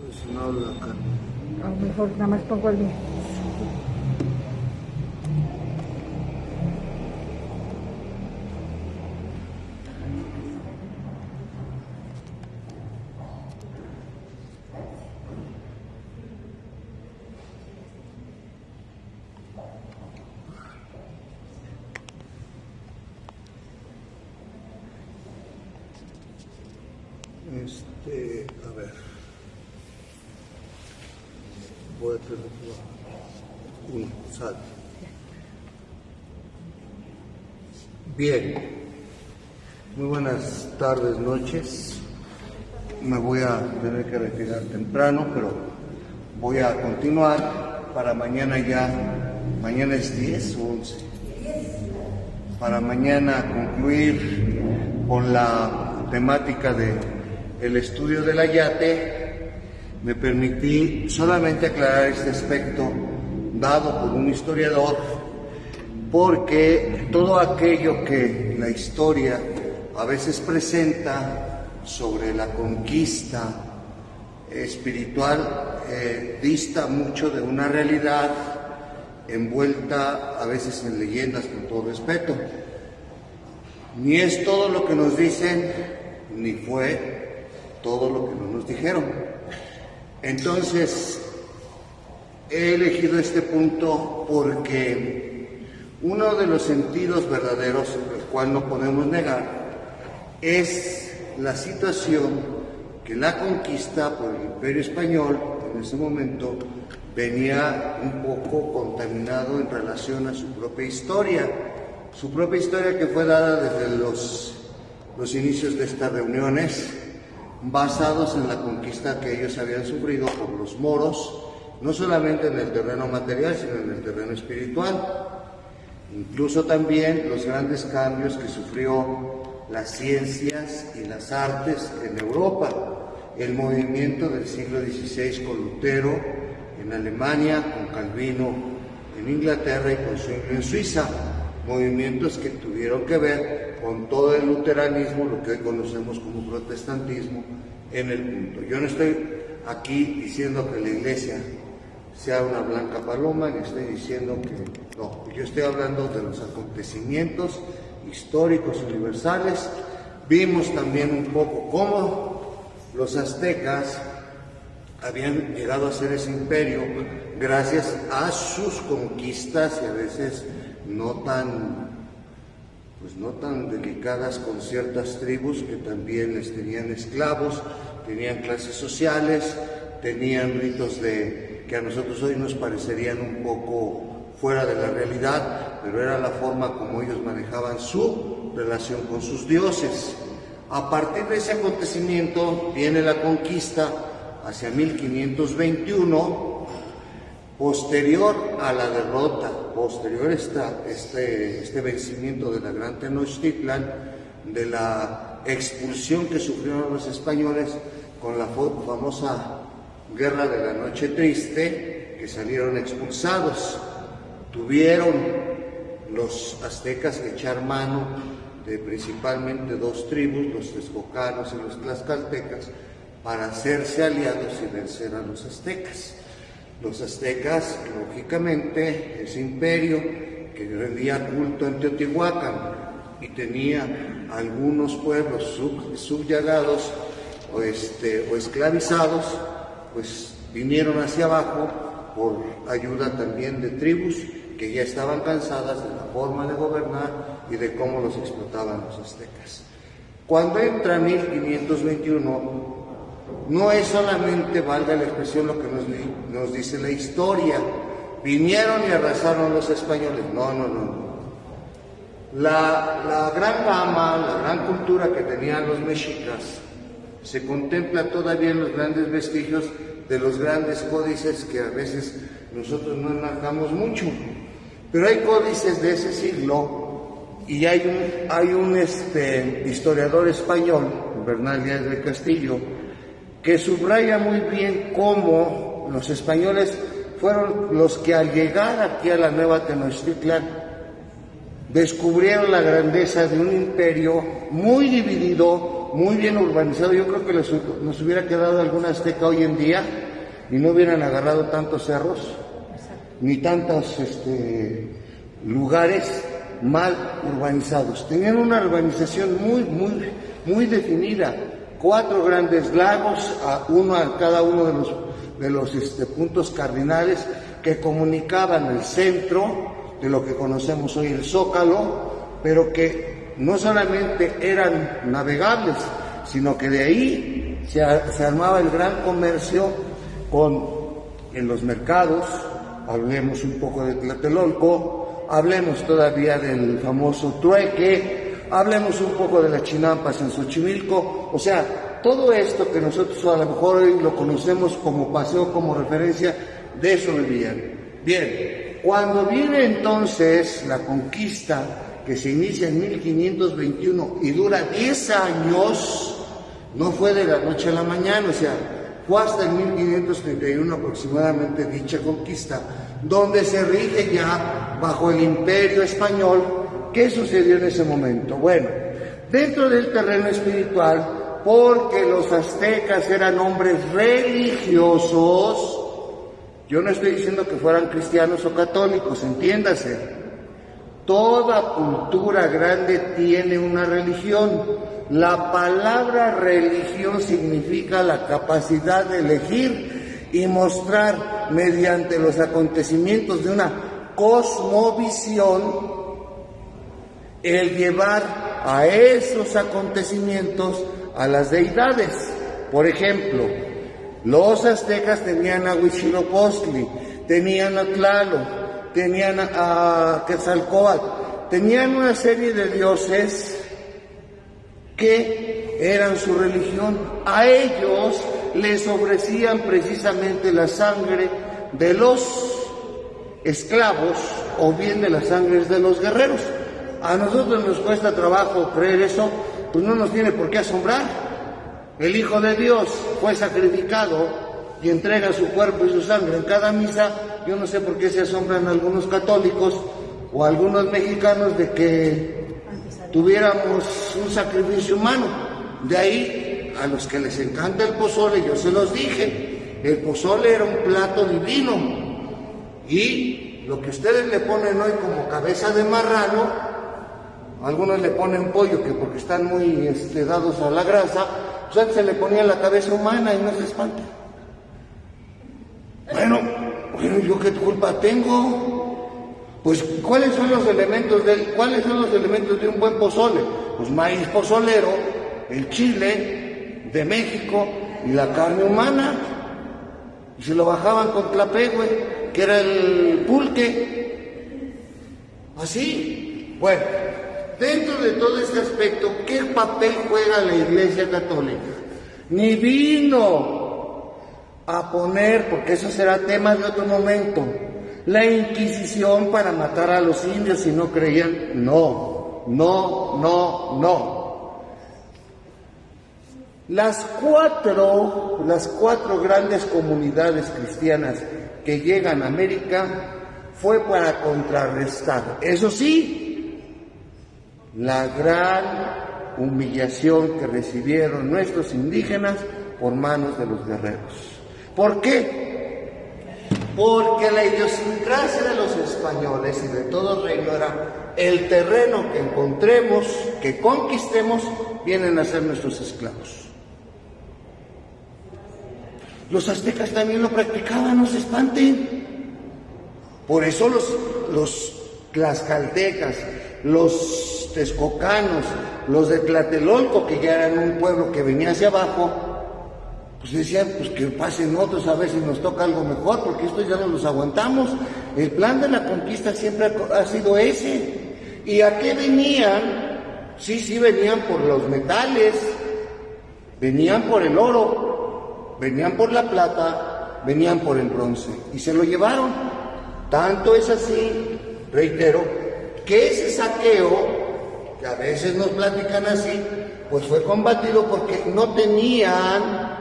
Pues no la carne. A lo mejor nada más pongo el mío. A ver. Voy a tener un sal. Bien. Muy buenas tardes, noches. Me voy a tener que retirar temprano, pero voy a continuar para mañana ya. Mañana es 10 o 11. Para mañana concluir con la temática de el estudio del ayate. Me permití solamente aclarar este aspecto dado por un historiador, porque todo aquello que la historia a veces presenta sobre la conquista espiritual dista mucho de una realidad envuelta a veces en leyendas, con todo respeto. Ni es todo lo que nos dicen, ni fue todo lo que no nos dijeron. Entonces, he elegido este punto porque uno de los sentidos verdaderos, el cual no podemos negar, es la situación que la conquista por el Imperio Español en ese momento venía un poco contaminado en relación a su propia historia que fue dada desde los inicios de estas reuniones, basados en la conquista que ellos habían sufrido por los moros, no solamente en el terreno material, sino en el terreno espiritual. Incluso también los grandes cambios que sufrió las ciencias y las artes en Europa, el movimiento del siglo XVI con Lutero en Alemania, con Calvino en Inglaterra y con Zwingli en Suiza, movimientos que tuvieron que ver con todo el luteranismo, lo que hoy conocemos como protestantismo, en el punto. Yo no estoy aquí diciendo que la iglesia sea una blanca paloma, ni estoy diciendo que no. Yo estoy hablando de los acontecimientos históricos universales. Vimos también un poco cómo los aztecas habían llegado a ser ese imperio gracias a sus conquistas y a veces no tan delicadas con ciertas tribus que también les tenían esclavos, tenían clases sociales, tenían ritos que a nosotros hoy nos parecerían un poco fuera de la realidad, pero era la forma como ellos manejaban su relación con sus dioses. A partir de ese acontecimiento viene la conquista hacia 1521, posterior a la derrota, posterior este vencimiento de la Gran Tenochtitlan, de la expulsión que sufrieron los españoles con la famosa Guerra de la Noche Triste, que salieron expulsados. Tuvieron los aztecas que echar mano de principalmente dos tribus, los texcocanos y los tlaxcaltecas, para hacerse aliados y vencer a los aztecas. Los aztecas, lógicamente, ese imperio que rendía culto en Teotihuacán y tenía algunos pueblos subyugados o esclavizados, pues vinieron hacia abajo por ayuda también de tribus que ya estaban cansadas de la forma de gobernar y de cómo los explotaban los aztecas. Cuando entra 1521, no es solamente, valga la expresión, lo que nos dice la historia, vinieron y arrasaron los españoles. No. La gran gama, la gran cultura que tenían los mexicas, se contempla todavía en los grandes vestigios de los grandes códices que a veces nosotros no enmarcamos mucho. Pero hay códices de ese siglo y hay un historiador español, Bernal Díaz del Castillo, que subraya muy bien cómo los españoles fueron los que al llegar aquí a la Nueva Tenochtitlan descubrieron la grandeza de un imperio muy dividido, muy bien urbanizado. Yo creo que nos hubiera quedado alguna azteca hoy en día y no hubieran agarrado tantos cerros, ni tantos lugares mal urbanizados. Tenían una urbanización muy definida. 4 grandes lagos, uno a cada uno de los puntos cardinales que comunicaban el centro de lo que conocemos hoy el Zócalo, pero que no solamente eran navegables, sino que de ahí se armaba el gran comercio en los mercados. Hablemos un poco de Tlatelolco, hablemos todavía del famoso trueque, hablemos un poco de las chinampas en Xochimilco. O sea, todo esto que nosotros a lo mejor hoy lo conocemos como paseo, como referencia, de eso vivían. Bien, cuando viene entonces la conquista, que se inicia en 1521 y dura 10 años, no fue de la noche a la mañana, o sea, fue hasta el 1531 aproximadamente dicha conquista, donde se rige ya bajo el Imperio Español. ¿Qué sucedió en ese momento? Bueno, dentro del terreno espiritual, porque los aztecas eran hombres religiosos, yo no estoy diciendo que fueran cristianos o católicos, entiéndase. Toda cultura grande tiene una religión. La palabra religión significa la capacidad de elegir y mostrar mediante los acontecimientos de una cosmovisión el llevar a esos acontecimientos a las deidades. Por ejemplo, los aztecas tenían a Huitzilopochtli, tenían a Tlaloc, tenían a Quetzalcóatl, tenían una serie de dioses que eran su religión. A ellos les ofrecían precisamente la sangre de los esclavos o bien de las sangres de los guerreros. A nosotros nos cuesta trabajo creer eso, pues no nos tiene por qué asombrar. El Hijo de Dios fue sacrificado y entrega su cuerpo y su sangre en cada misa. Yo no sé por qué se asombran algunos católicos o algunos mexicanos de que tuviéramos un sacrificio humano. De ahí, a los que les encanta el pozole, yo se los dije, el pozole era un plato divino. Y lo que ustedes le ponen hoy como cabeza de marrano, algunos le ponen pollo, que porque están muy dados a la grasa, pues antes se le ponía la cabeza humana y no se espanta. Bueno, ¿yo qué culpa tengo? Pues, ¿cuáles son los elementos de un buen pozole? Pues maíz pozolero, el chile de México y la carne humana. Y se lo bajaban con tlapehue, que era el pulque. Así. Bueno, dentro de todo este aspecto, ¿qué papel juega la Iglesia Católica? Ni vino a poner, porque eso será tema de otro momento, la Inquisición para matar a los indios si no creían. No. Las cuatro grandes comunidades cristianas que llegan a América fue para contrarrestar, eso sí, la gran humillación que recibieron nuestros indígenas por manos de los guerreros. ¿Por qué? Porque la idiosincrasia de los españoles y de todo el reino era el terreno que encontremos, que conquistemos, vienen a ser nuestros esclavos. Los aztecas también lo practicaban, no se espanten. Por eso los tlaxcaltecas, los texcocanos, los de Tlatelolco, que ya eran un pueblo que venía hacia abajo, pues decían, pues que pasen otros a ver si nos toca algo mejor, porque estos ya no los aguantamos. El plan de la conquista siempre ha sido ese. ¿Y a qué venían? Sí, venían por los metales, venían por el oro, venían por la plata, venían por el bronce, y se lo llevaron. Tanto es así, reitero, que ese saqueo, que a veces nos platican así, pues fue combatido porque no tenían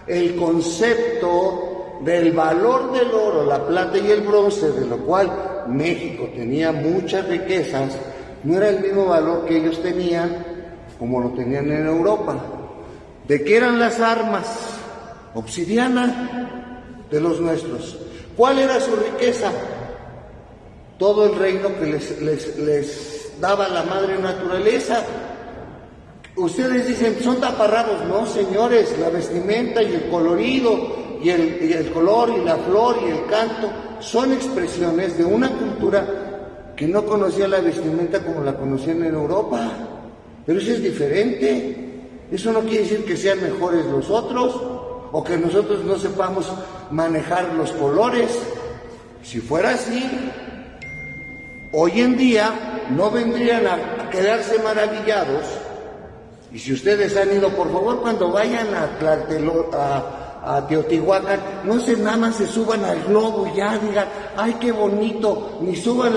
el concepto del valor del oro, la plata y el bronce, de lo cual México tenía muchas riquezas, no era el mismo valor que ellos tenían, como lo tenían en Europa. ¿De qué eran las armas? Obsidiana, de los nuestros. ¿Cuál era su riqueza? Todo el reino que les daba la madre naturaleza. Ustedes dicen, son taparrabos. No, señores, la vestimenta y el colorido y el color y la flor y el canto son expresiones de una cultura que no conocía la vestimenta como la conocían en Europa. Pero eso es diferente. Eso no quiere decir que sean mejores los otros o que nosotros no sepamos manejar los colores. Si fuera así, hoy en día no vendrían a quedarse maravillados. Y si ustedes han ido, por favor, cuando vayan a Teotihuacán, no se nada más se suban al globo y ya digan, ay, qué bonito, ni suban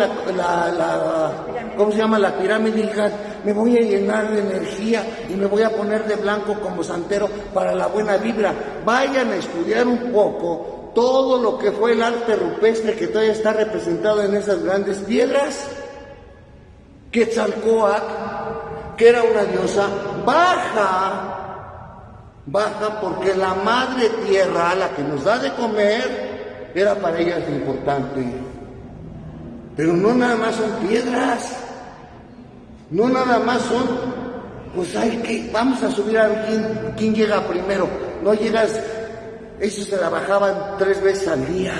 ¿cómo se llama? La pirámide, y digan, me voy a llenar de energía y me voy a poner de blanco como santero para la buena vibra. Vayan a estudiar un poco todo lo que fue el arte rupestre que todavía está representado en esas grandes piedras. Quetzalcóatl, que era una diosa, baja porque la madre tierra, la que nos da de comer, era para ellas importante. Pero no nada más son piedras, no nada más son, pues vamos a subir a ver quién llega primero. No llegas, ellos se la bajaban 3 veces al día.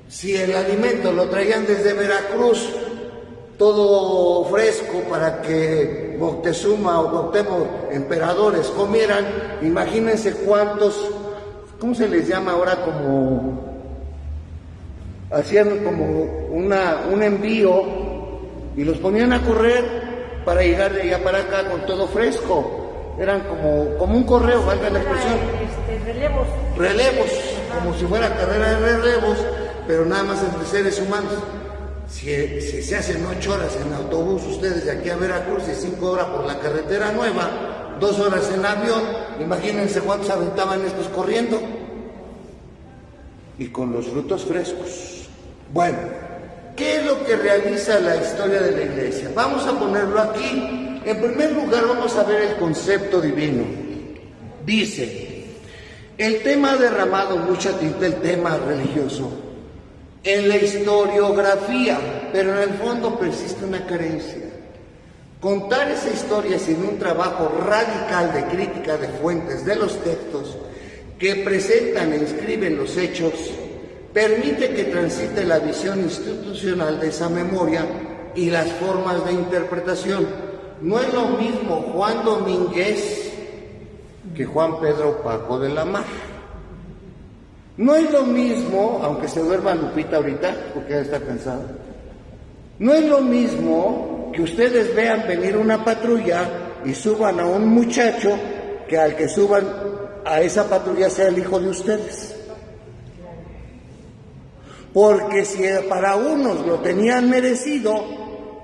Si el alimento lo traían desde Veracruz, todo fresco para que Moctezuma o Cuauhtémoc, emperadores, comieran, imagínense cuántos, ¿cómo se les llama ahora? Hacían como un envío y los ponían a correr para llegar de allá para acá con todo fresco. Eran como un correo, valga la expresión. Relevos, como si fuera carrera de relevos, pero nada más entre seres humanos. Si se hacen 8 horas en autobús ustedes de aquí a Veracruz y 5 horas por la carretera nueva, 2 horas en avión, imagínense cuántos aventaban estos corriendo. Y con los frutos frescos. Bueno, ¿qué es lo que realiza la historia de la Iglesia? Vamos a ponerlo aquí. En primer lugar vamos a ver el concepto divino. Dice, el tema ha derramado mucha tinta, el tema religioso, en la historiografía, pero en el fondo persiste una carencia. Contar esa historia sin un trabajo radical de crítica de fuentes de los textos que presentan e inscriben los hechos, permite que transite la visión institucional de esa memoria y las formas de interpretación. No es lo mismo Juan Domínguez que Juan Pedro Paco de la Mar. No es lo mismo, aunque se duerma Lupita ahorita, porque ya está cansada, no es lo mismo que ustedes vean venir una patrulla y suban a un muchacho que al que suban a esa patrulla sea el hijo de ustedes. Porque si para unos lo tenían merecido,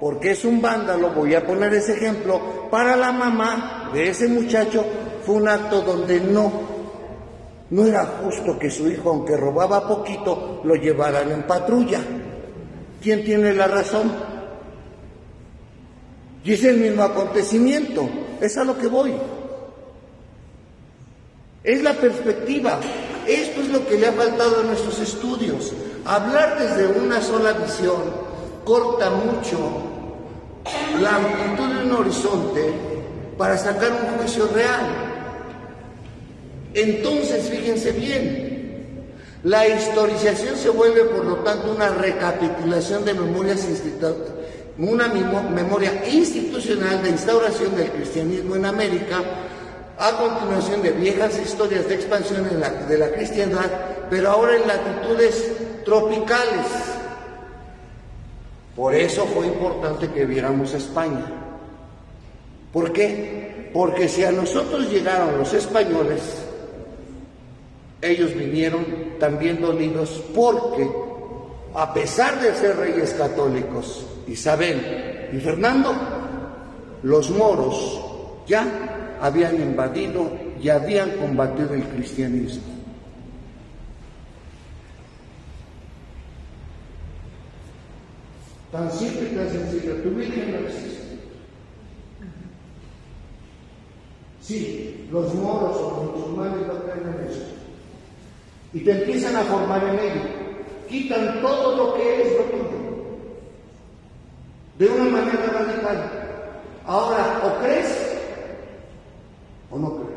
porque es un vándalo, voy a poner ese ejemplo, para la mamá de ese muchacho fue un acto donde no era justo que su hijo, aunque robaba poquito, lo llevaran en patrulla. ¿Quién tiene la razón? Y es el mismo acontecimiento, es a lo que voy. Es la perspectiva. Esto es lo que le ha faltado a nuestros estudios. Hablar desde una sola visión corta mucho la amplitud de un horizonte para sacar un juicio real. Entonces, fíjense bien, la historización se vuelve, por lo tanto, una recapitulación de una memoria institucional de instauración del cristianismo en América, a continuación de viejas historias de expansión de la cristiandad, pero ahora en latitudes tropicales. Por eso fue importante que viéramos España. ¿Por qué? Porque si a nosotros llegaron los españoles, ellos vinieron también dolidos porque, a pesar de ser reyes católicos, Isabel y Fernando, los moros ya habían invadido y habían combatido el cristianismo. Tan simple y tan sencillo, tu Virgen no existe. Sí, los moros o los musulmanes no creen en eso. Y te empiezan a formar en ello. Quitan todo lo que es lo tuyo. De una manera radical. Ahora, o crees o no crees.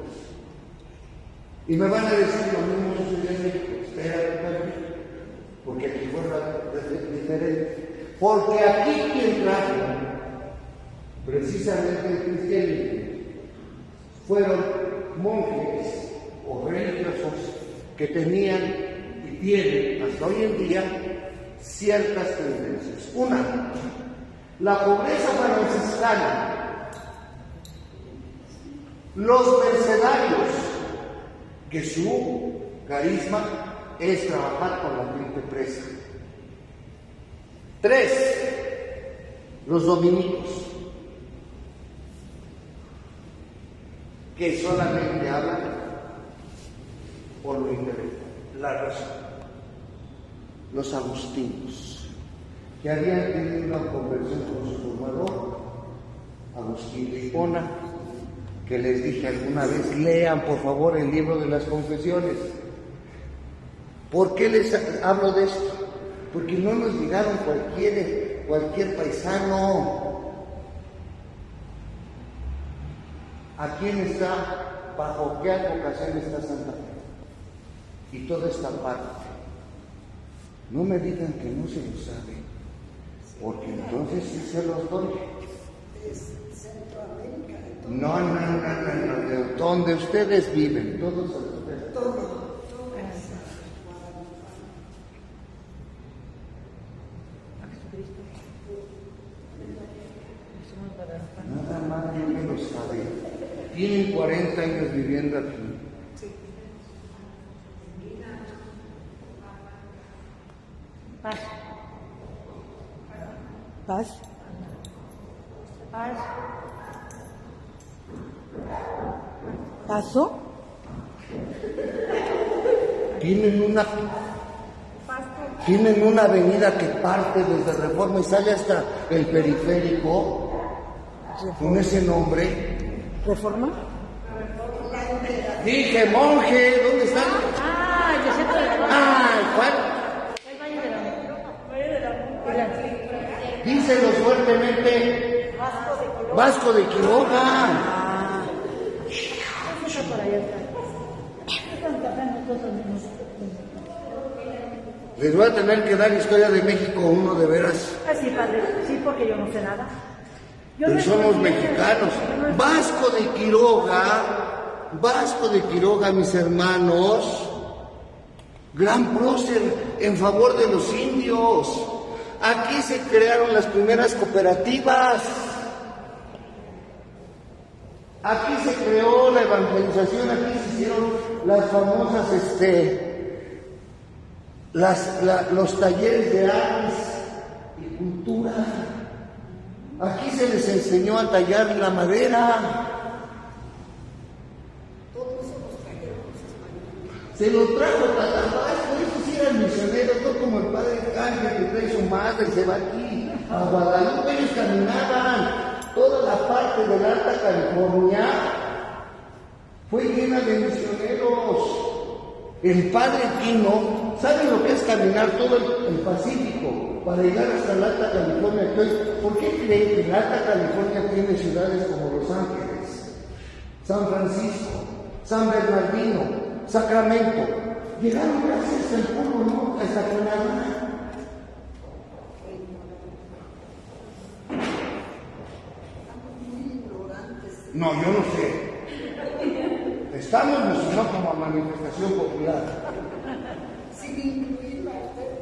Y me van a decir lo mismo sucedió en México. Espérate, porque aquí fue diferente. Porque aquí quien trajo precisamente el cristianismo fueron monjes o religiosos que tenían y tienen hasta hoy en día ciertas tendencias. Una, la pobreza franciscana. Los mercenarios, que su carisma es trabajar con la gente presa. 3, los dominicos, que solamente hablan por lo intelectual, la razón. Los agustinos, que habían tenido una conversión con su formador, Agustín de Hipona, que les dije alguna vez, lean por favor el libro de las confesiones. ¿Por qué les hablo de esto? Porque no nos llegaron cualquier paisano. ¿A quién está, bajo qué advocación está Santa Fe? Y toda esta parte. No me digan que no se lo saben, porque entonces sí se los doy. No, de donde ustedes viven, todos ustedes. Nada más no me lo saben. Tienen 40 años viviendo aquí. Paz. Paz. Paz. ¿Paso? Tienen una avenida que parte desde Reforma y sale hasta el periférico con ese nombre. ¿Reforma? Dije, monje, ¿dónde están? Yo sé que ¿Cuál? el Valle de la Díselo fuertemente. Vasco de Quiroga. por allá está. Les voy a tener que dar historia de México uno de veras. Ah, sí, padre, sí, porque yo no sé nada. Pero somos mexicanos. Vasco de Quiroga, mis hermanos, gran prócer en favor de los indios. Aquí se crearon las primeras cooperativas. Aquí se creó la evangelización, aquí se hicieron las famosas, los talleres de artes y cultura. Aquí se les enseñó a tallar la madera. Se lo trajo Tatabás, por eso sí eran misioneros, no como el padre Cángel que trae su madre y se va aquí a Guadalupe. Ellos caminaban. Toda la parte de la Alta California fue llena de misioneros. El padre Quino, ¿saben lo que es caminar todo el Pacífico para llegar hasta la Alta California? Entonces, ¿por qué creen que la Alta California tiene ciudades como Los Ángeles, San Francisco, San Bernardino, Sacramento? Llegaron gracias al Polo Norte, hasta Canadá. No, yo no sé. Estamos nosotros como manifestación popular.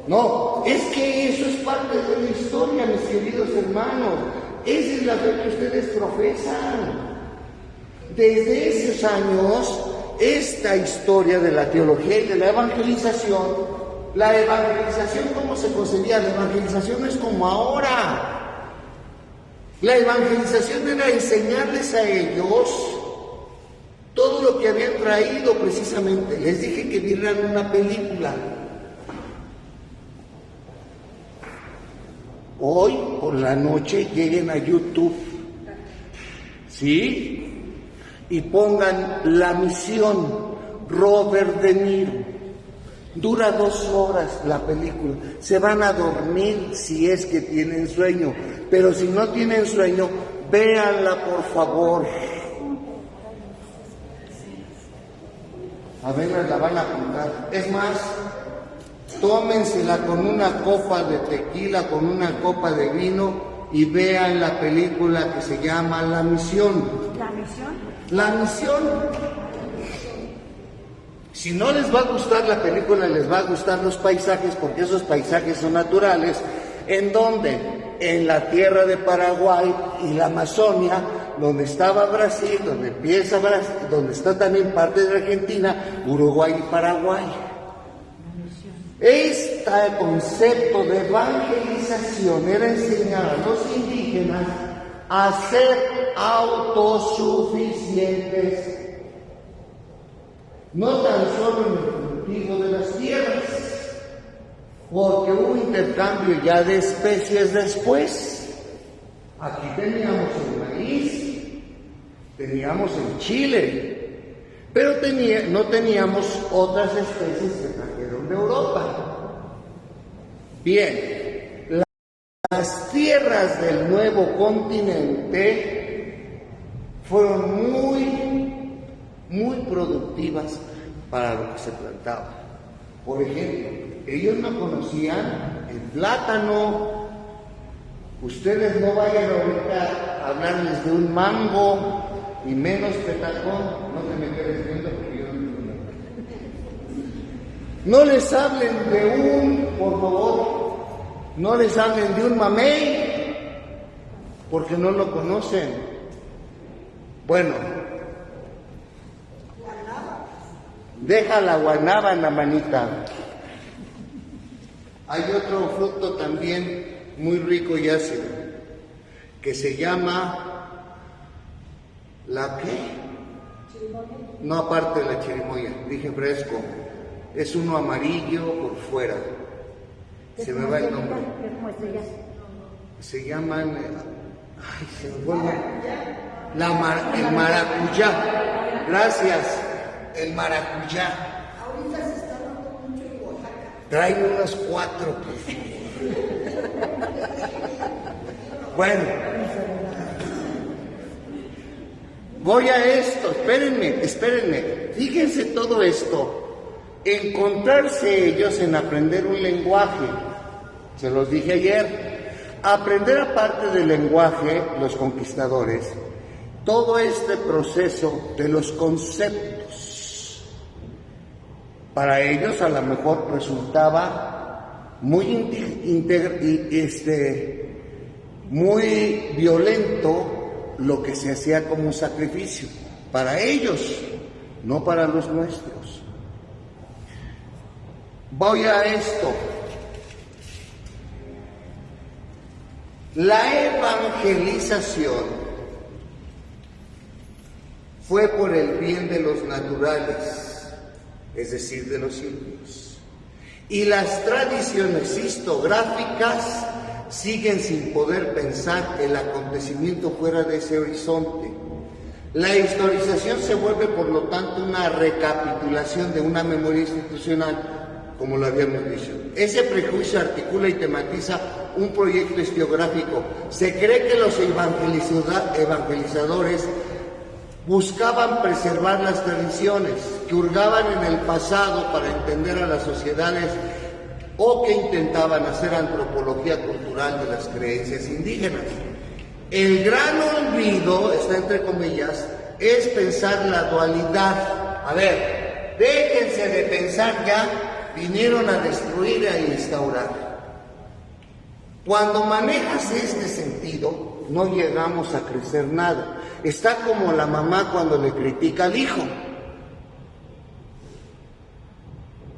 No, es que eso es parte de la historia, mis queridos hermanos. Esa es la fe que ustedes profesan. Desde esos años, esta historia de la teología y de la evangelización, ¿cómo se concebía? La evangelización no es como ahora. La evangelización era enseñarles a ellos todo lo que habían traído precisamente. Les dije que vieran una película. Hoy por la noche lleguen a YouTube. ¿Sí? y pongan La Misión, Robert De Niro. Dura 2 horas la película. Se van a dormir si es que tienen sueño, pero si no tienen sueño, véanla por favor. A ver, la van a apuntar. Es más, tómensela con una copa de tequila, con una copa de vino y vean la película que se llama La Misión. ¿La misión? La Misión. Si no les va a gustar la película, les va a gustar los paisajes, porque esos paisajes son naturales. ¿En dónde? En la tierra de Paraguay y la Amazonia, donde estaba Brasil, donde empieza Brasil, donde está también parte de Argentina, Uruguay y Paraguay. Este concepto de evangelización era enseñar a los indígenas a ser autosuficientes, no tan solo en el cultivo de las tierras, porque hubo intercambio ya de especies después. Aquí teníamos el maíz, teníamos el chile, pero no teníamos otras especies que trajeron de Europa. Bien, las tierras del nuevo continente fueron muy productivas para lo que se plantaba. Por ejemplo, ellos no conocían el plátano. Ustedes no vayan ahorita a hablarles de un mango y menos petacón. No te me quedes viendo porque yo no entiendo. No les hablen de por favor, no les hablen de un mamey porque no lo conocen. Bueno, deja la guanábana, manita. Hay otro fruto también muy rico y ácido que se llama ¿la qué? No, aparte de la chirimoya, dije fresco. Es uno amarillo por fuera. Se me va el nombre. Se llaman, ay, se me fue el nombre. El maracuyá. Gracias. El maracuyá. Ahorita se está dando mucho en Oaxaca. Traen unos 4, pues. Bueno. Voy a esto, espérenme. Fíjense todo esto. Encontrarse ellos en aprender un lenguaje. Se los dije ayer. Aprender aparte del lenguaje, los conquistadores, todo este proceso de los conceptos. Para ellos a lo mejor resultaba muy muy violento lo que se hacía como un sacrificio. Para ellos, no para los nuestros. Voy a esto. La evangelización fue por el bien de los naturales, es decir, de los indios. Y las tradiciones historiográficas siguen sin poder pensar el acontecimiento fuera de ese horizonte. La historización se vuelve, por lo tanto, una recapitulación de una memoria institucional, como lo habíamos dicho. Ese prejuicio articula y tematiza un proyecto historiográfico. Se cree que los evangelizadores buscaban preservar las tradiciones, que hurgaban en el pasado para entender a las sociedades, o que intentaban hacer antropología cultural de las creencias indígenas. El gran olvido, está entre comillas, es pensar la dualidad. A ver, déjense de pensar ya, vinieron a destruir y a instaurar. Cuando manejas este sentido, no llegamos a crecer nada. Está como la mamá cuando le critica al hijo.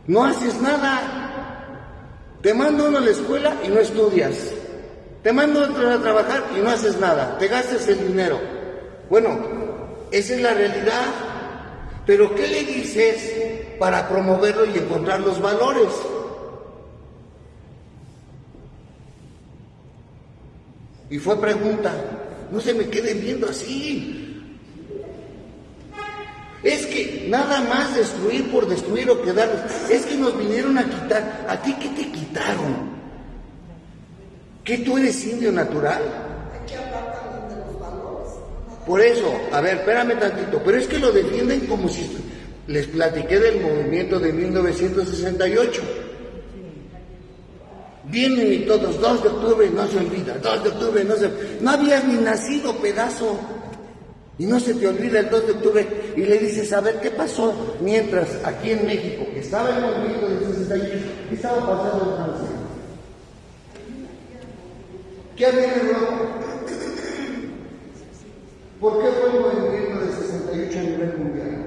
No haces nada. Te mando uno a la escuela y no estudias. Te mando otro a trabajar y no haces nada. Te gastas el dinero. Bueno, esa es la realidad. Pero ¿qué le dices para promoverlo y encontrar los valores? Y fue pregunta. No se me queden viendo así. Es que nada más destruir por destruir o quedarnos. Es que nos vinieron a quitar. ¿A ti qué te quitaron? ¿Qué tú eres indio natural? Hay que hablar también de los valores. Por eso, a ver, espérame tantito, pero es que lo defienden como si... Les platiqué del movimiento de 1968. Vienen y todos, 2 de octubre no se olvida, 2 de octubre no se... No habías ni nacido, pedazo. Y no se te olvida el 2 de octubre y le dices, a ver, ¿qué pasó? Mientras aquí en México, que estaba el movimiento del 68, ¿qué estaba pasando en Francia? ¿Qué había en Europa? ¿Por qué fue el movimiento del 68 a nivel mundial?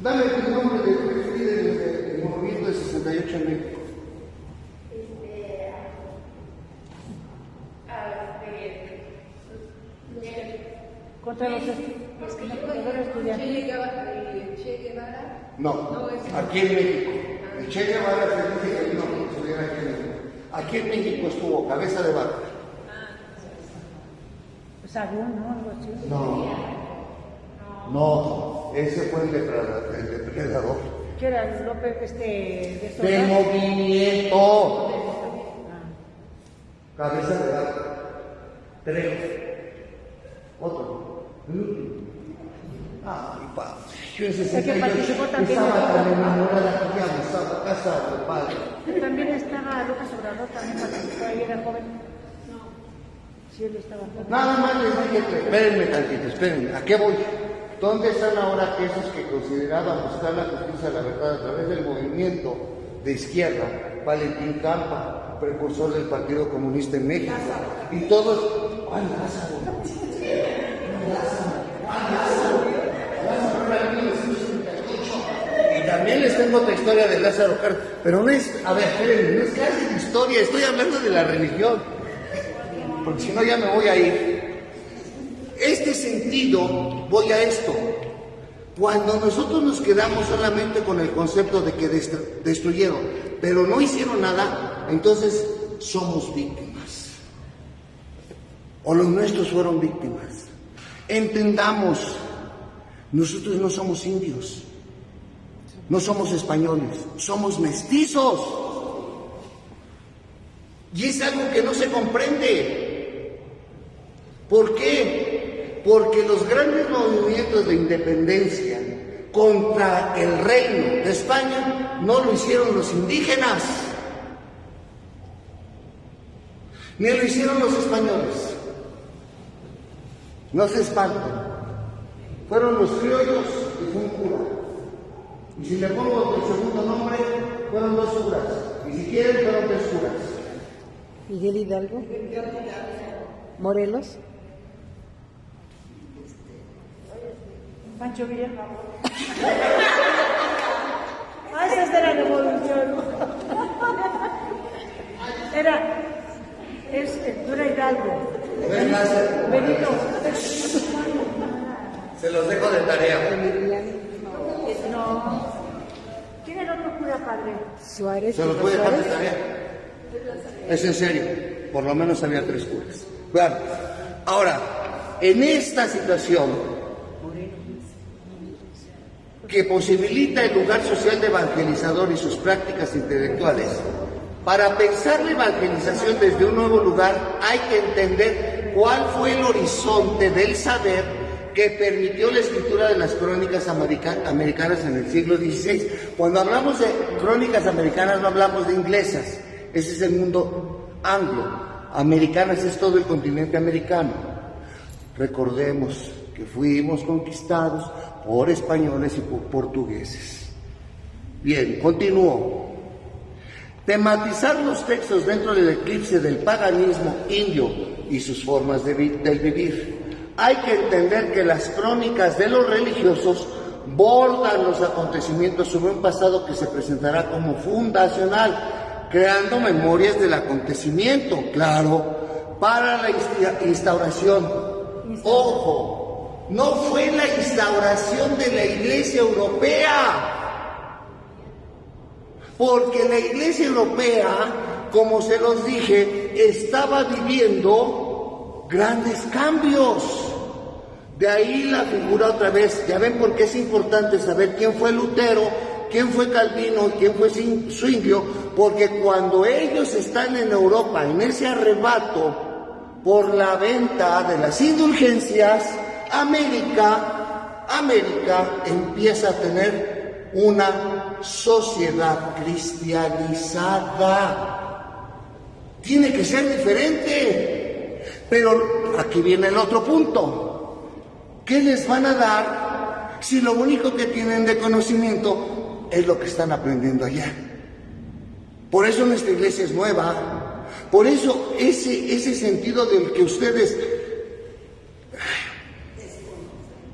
Dame el nombre de los líderes del movimiento del 68 en México. Contra los estudiantes. Che Guevara. No, aquí en México. El Che Guevara se dice que no estuviera aquí en México. Aquí en México estuvo Cabeza de Vaca. Sagún, ¿no? Algo así. No, ese fue el depredador. ¿Qué era? López, de estos, De ¿no? movimiento. Cabeza de Vaca. 3. Otro. Ay, padre. Yo en 68 participó también estaba en- tan enamorada que ya me estaba casado, padre. También estaba Lucas Obrador, también participó, ahí era joven. No. Sí, él estaba joven. Nada más les dije que, espérenme tantito, espérenme, ¿a qué voy? ¿Dónde están ahora esos que consideraban buscar la justicia, la verdad, a través del movimiento de izquierda? Valentín Campa, precursor del Partido Comunista en México. Y todos, ¡ay, Lázaro! Lázaro era 1978. Y también les tengo otra historia de Lázaro Cárdenas, pero no es, a ver, espérenme, no es clase de historia, estoy hablando de la religión, porque si no ya me voy a ir. Este sentido, voy a esto. Cuando nosotros nos quedamos solamente con el concepto de que destruyeron, pero no hicieron nada, entonces somos víctimas. O los nuestros fueron víctimas. Entendamos, nosotros no somos indios, no somos españoles, somos mestizos. Y es algo que no se comprende. ¿Por qué? Porque los grandes movimientos de independencia contra el reino de España no lo hicieron los indígenas, ni lo hicieron los españoles. No se espanten. Fueron los criollos y fue un cura. Y si le pongo el segundo nombre, fueron 2 curas. Y si quieren, fueron 3 curas. Miguel Hidalgo. Morelos. Pancho Villa. Ah, esa es de la revolución. Era Hidalgo. Benito. Se los dejo de tarea. No. ¿Quién era otro cura, padre? Suárez. Se los voy a dejar de tarea. Es en serio. Por lo menos había 3 curas. Claro. Ahora, en esta situación que posibilita el lugar social de evangelizador y sus prácticas intelectuales, para pensar la evangelización desde un nuevo lugar hay que entender cuál fue el horizonte del saber que permitió la escritura de las crónicas americanas en el siglo XVI. Cuando hablamos de crónicas americanas no hablamos de inglesas, ese es el mundo anglo. Americanas es todo el continente americano. Recordemos que fuimos conquistados por españoles y por portugueses. Bien, continúo. Tematizar los textos dentro del eclipse del paganismo indio y sus formas del vivir. Hay que entender que las crónicas de los religiosos bordan los acontecimientos sobre un pasado que se presentará como fundacional, creando memorias del acontecimiento, claro, para la instauración. Ojo, no fue la instauración de la Iglesia Europea, porque la Iglesia Europea, como se los dije, estaba viviendo grandes cambios. De ahí la figura otra vez. Ya ven por qué es importante saber quién fue Lutero, quién fue Calvino, quién fue Zwinglio, porque cuando ellos están en Europa, en ese arrebato por la venta de las indulgencias, América empieza a tener una sociedad cristianizada. Tiene que ser diferente. Pero aquí viene el otro punto. ¿Qué les van a dar si lo único que tienen de conocimiento es lo que están aprendiendo allá? Por eso nuestra iglesia es nueva. Por eso ese sentido del que ustedes...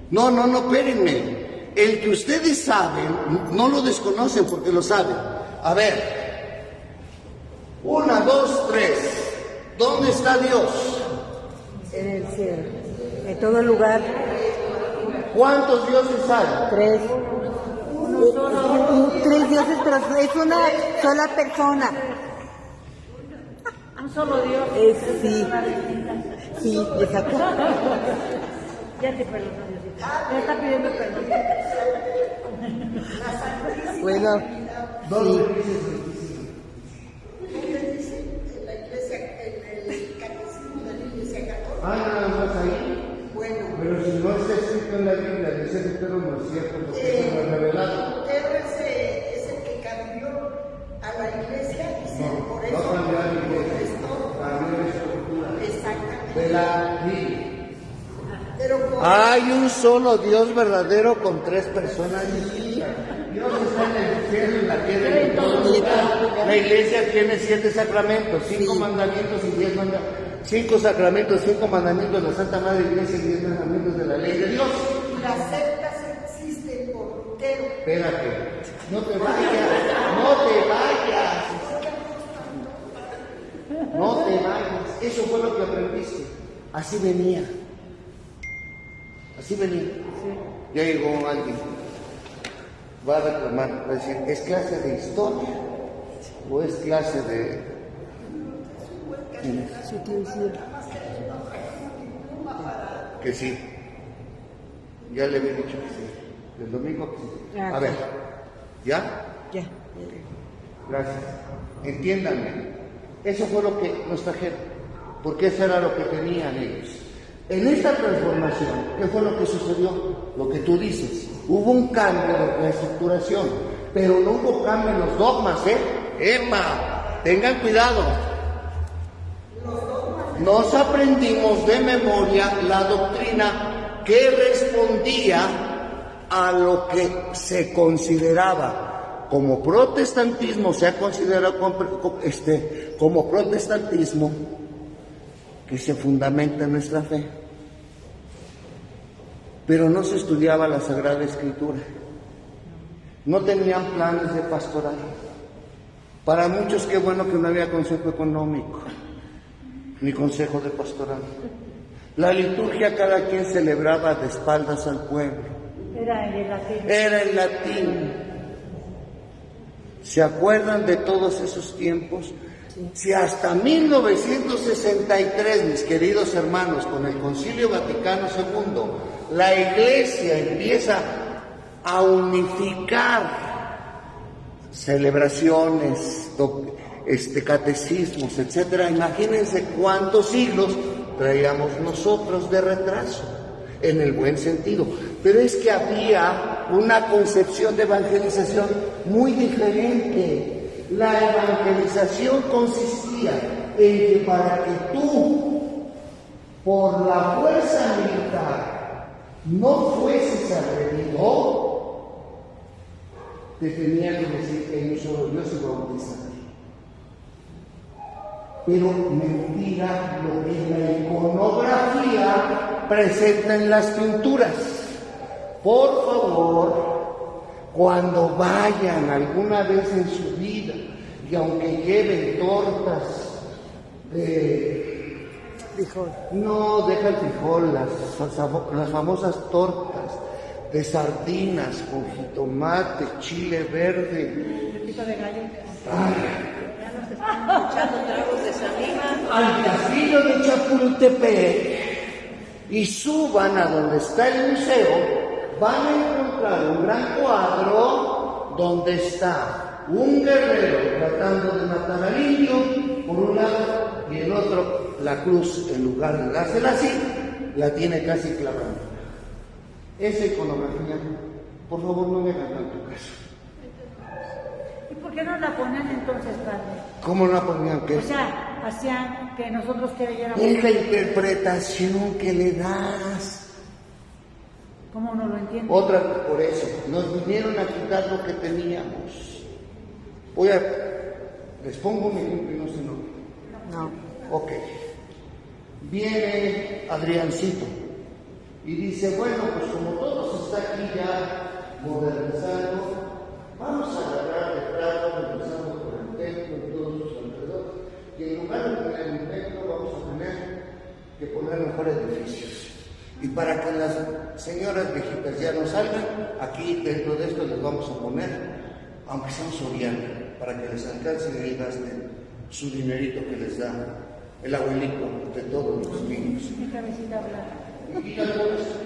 No, espérenme. El que ustedes saben, no lo desconocen porque lo saben. A ver. 1, 2, 3. ¿Dónde está Dios? En el cielo, en todo lugar. ¿Cuántos dioses hay? 3. 3 dioses, pero es una sola persona. Un solo Dios. Sí, exacto. Ya te perdono, Diosito. Ya está pidiendo perdón. Bueno, sí. La iglesia, en el catecismo de la iglesia católica. Nada más ahí. Bueno. Pero si no está escrito en la Biblia, dice Lutero, no es cierto, porque se lo ha revelado. Lutero es el que cambió a la iglesia y por eso No cambió a la iglesia, cambió la estructura exactamente. de la Biblia. Pero Hay un solo Dios verdadero con 3 personas distintas. Dios está en el cielo y la tierra y en todo lugar. La iglesia tiene 7 sacramentos, 5 mandamientos y 10 mandamientos. 5 sacramentos, 5 mandamientos de la Santa Madre Iglesia y 10 mandamientos de la ley de Dios. las sectas existen por Lutero. Espérate, no te vayas. Eso fue lo que aprendiste. Así venía. Ya llegó alguien. Va a reclamar, va a decir, ¿es clase de historia o es clase de...? Que sí. Ya le había dicho que sí. El domingo que sí. A ver, ¿ya? Ya. Gracias. Entiéndanme. Eso fue lo que nos trajeron. Porque eso era lo que tenían ellos. En esta transformación, ¿qué fue lo que sucedió? Lo que tú dices. Hubo un cambio de reestructuración. Pero no hubo cambio en los dogmas, ¿eh? ¡Emma! Tengan cuidado. Nos aprendimos de memoria la doctrina que respondía a lo que se consideraba como protestantismo, se ha considerado como protestantismo que se fundamenta en nuestra fe. Pero no se estudiaba la Sagrada Escritura. No tenían planes de pastoral. Para muchos, qué bueno que no había consejo económico, ni consejo de pastoral. La liturgia cada quien celebraba de espaldas al pueblo. Era en latín. Era en latín. ¿Se acuerdan de todos esos tiempos? Si hasta 1963, mis queridos hermanos, con el Concilio Vaticano II, la Iglesia empieza a unificar celebraciones, catecismos, etcétera. Imagínense cuántos siglos traíamos nosotros de retraso, en el buen sentido. Pero es que había una concepción de evangelización muy diferente. La evangelización consistía en que para que tú, por la fuerza militar, no fueses agredido, te tenía que decir que hay un solo Dios y bautizarte. Pero mentira lo que la iconografía presenta en las pinturas. Por favor, cuando vayan alguna vez en su vida, y aunque lleven tortas de... Frijol. No, deja el frijol, las famosas tortas de sardinas con jitomate, chile verde. Tipo de gallo. Echando tragos de saliva. Al castillo de Chapultepec y suban a donde está el museo, van a encontrar un gran cuadro donde está un guerrero tratando de matar al indio, por un lado, y el otro, la cruz, en lugar de dársela así, la tiene casi clavada. Esa iconografía, por favor, no me hagan tanto caso. ¿Y por qué no la ponían entonces, padre? ¿Cómo no la ponían qué? O sea, hacían que nosotros creyéramos. Es la interpretación que le das. ¿Cómo no lo entiende? Otra, por eso, nos vinieron a quitar lo que teníamos. Les pongo un ejemplo y no se enojen. No. Ok. Viene Adriancito y dice, bueno, pues como todo se está aquí ya modernizando, vamos a agarrar el trato, empezando por el templo y todos sus alrededores, y en lugar de tener un templo vamos a tener que poner mejores edificios. Y para que las señoras viejitas ya no salgan, aquí dentro de esto les vamos a poner, aunque sea un soriano, para que les alcancen y gasten su dinerito que les da el abuelito de todos los niños. Mi cabecita blanca. ¿Y qué tal eso?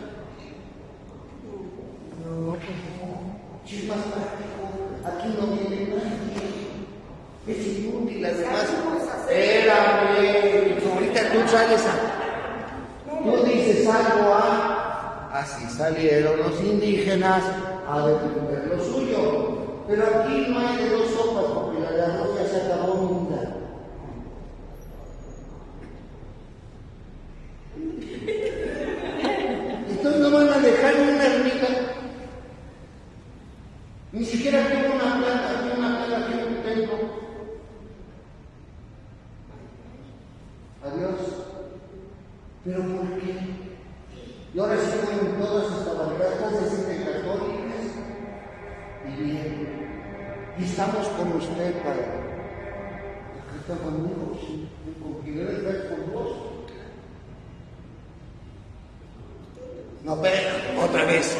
Si es más práctico, aquí no viene nadie. Es inútil, además. Espérame, ahorita tú sales tú dices algo así salieron los indígenas a defender lo suyo. Pero aquí no hay de dos sopas, porque la de arroz ya se acabó nunca. Entonces no van a dejar una ermita. Ni siquiera tengo una planta, aquí en un templo. Adiós. ¿Pero por qué? Y ahora sí ponen todas estas barreras, se sienten católicas. Y bien. Y estamos con usted, Padre. Aquí está conmigo, sí. Con quien debe estar con vos. No, pero otra vez.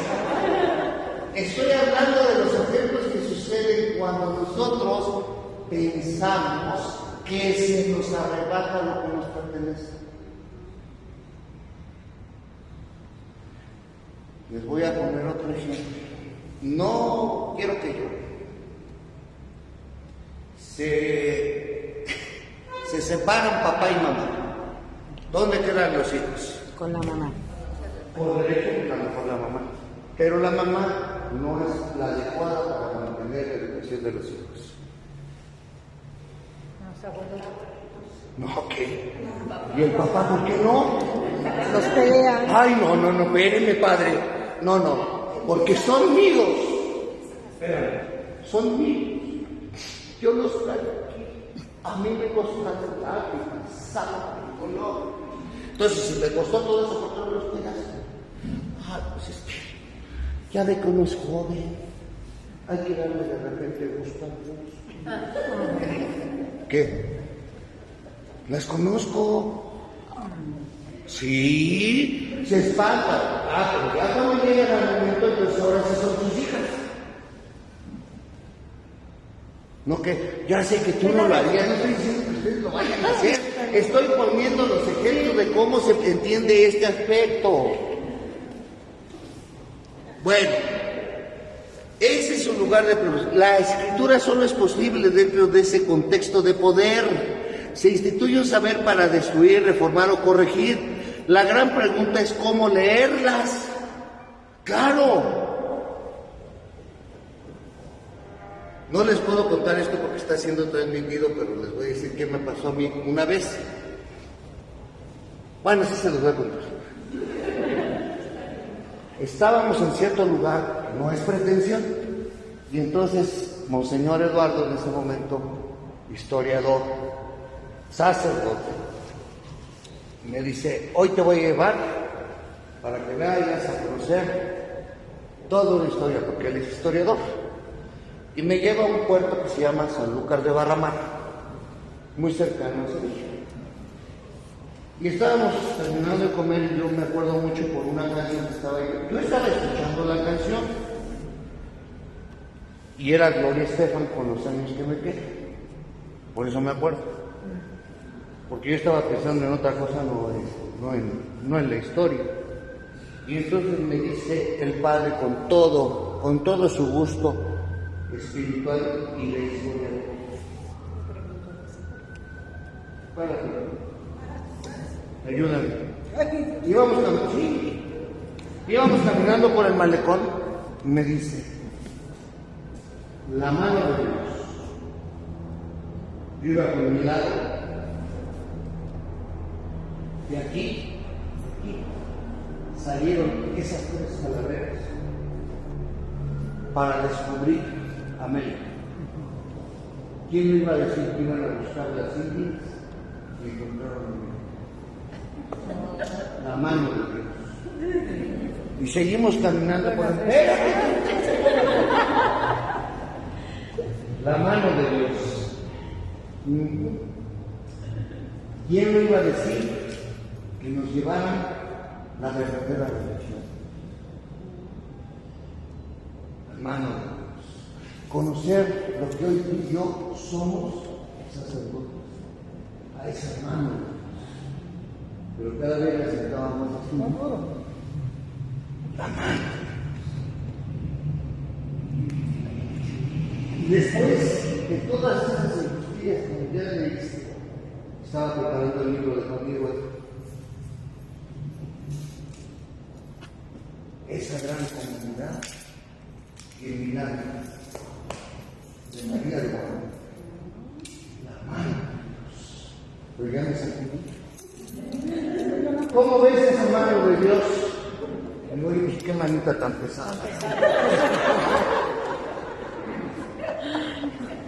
Estoy hablando de los ejemplos que suceden cuando nosotros pensamos que se nos arrebata lo que nos pertenece. Les voy a poner otro ejemplo. No quiero que lloren. Se separan papá y mamá. ¿Dónde quedan los hijos? Con la mamá. Por derecho, a lo mejor la mamá. Pero la mamá no es la adecuada para mantener la educación de los hijos. No, ¿qué? ¿Y el papá por qué no? Los pelean. Ay, no, espéreme, padre. No, porque son míos. Espérame, son míos. Yo los traigo aquí. A mí me costó lágrimas, sangre, color. Entonces, si te costó todo eso, ¿por qué no los cuidaste? Pues es que ya ve que uno es joven. Hay que darle de repente gusto a Dios. ¿Qué? Las conozco. Sí, se espantan. Pero ya cuando llegan al momento, entonces ahora sí son tus hijas. No, que ya sé que tú no lo harías, no estoy diciendo que ustedes lo vayan a hacer. Estoy poniendo los ejemplos de cómo se entiende este aspecto. Bueno, ese es un lugar de progreso. La escritura solo es posible dentro de ese contexto de poder. Se instituye un saber para destruir, reformar o corregir. La gran pregunta es cómo leerlas. Claro. No les puedo contar esto porque está siendo transmitido, pero les voy a decir qué me pasó a mí una vez. Bueno, sí se los voy a contar. Estábamos en cierto lugar, no es pretensión, y entonces Monseñor Eduardo, en ese momento, historiador, sacerdote, me dice, hoy te voy a llevar para que vayas a conocer toda una historia, porque él es historiador. Y me lleva a un puerto que se llama Sanlúcar de Barramar, muy cercano a Sevilla. Y estábamos terminando de comer y yo me acuerdo mucho por una canción que estaba ahí. Yo estaba escuchando la canción y era Gloria Estefan con los años que me quedan. Por eso me acuerdo. Porque yo estaba pensando en otra cosa, no en la historia. Y entonces me dice el padre con todo su gusto espiritual y le dice, ayúdame. Íbamos caminando por el malecón y me dice, la mano de Dios. Yo iba por mi lado, de aquí salieron esas 3 calaveras para descubrir América. ¿Quién me iba a decir que iban a buscar las Indias? Y encontraron América. La mano de Dios. Y seguimos caminando por el... La mano de Dios. ¿Quién me iba a decir que nos llevaran la verdadera religión? La mano de Dios. Conocer lo que hoy tú y yo somos sacerdotes. A esa mano de Dios. Pero cada vez la acercábamos así. La mano. Y después de todas esas circunstancias, como ya leíste, estaba preparando el libro de Juan Diego, esa gran comunidad y el milagro de María de Guadalupe, la mano de Dios. Pero ya me sacudí. ¿Cómo ves esa mano de Dios? Y yo dije, qué manita tan pesada.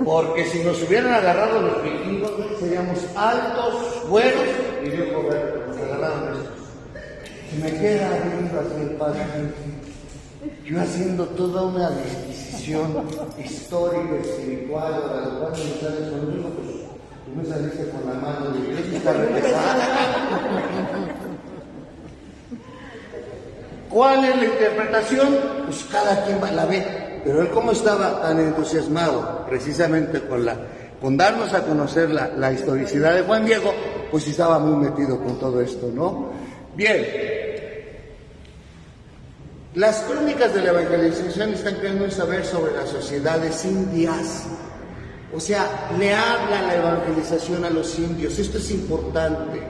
Porque si nos hubieran agarrado los vikingos, seríamos altos, buenos, y yo correr, nos agarraron estos. Se me queda viendo así el padre, yo haciendo toda una disquisición histórica, espiritual, de la cual me sales conmigo, pues tú me saliste con la mano de Dios y está pesada. ¿Cuál es la interpretación? Pues cada quien la ve. Pero él, como estaba tan entusiasmado precisamente con darnos a conocer la historicidad de Juan Diego, pues estaba muy metido con todo esto, ¿no? Bien, las crónicas de la evangelización están queriendo saber sobre las sociedades indias. O sea, le habla la evangelización a los indios. Esto es importante.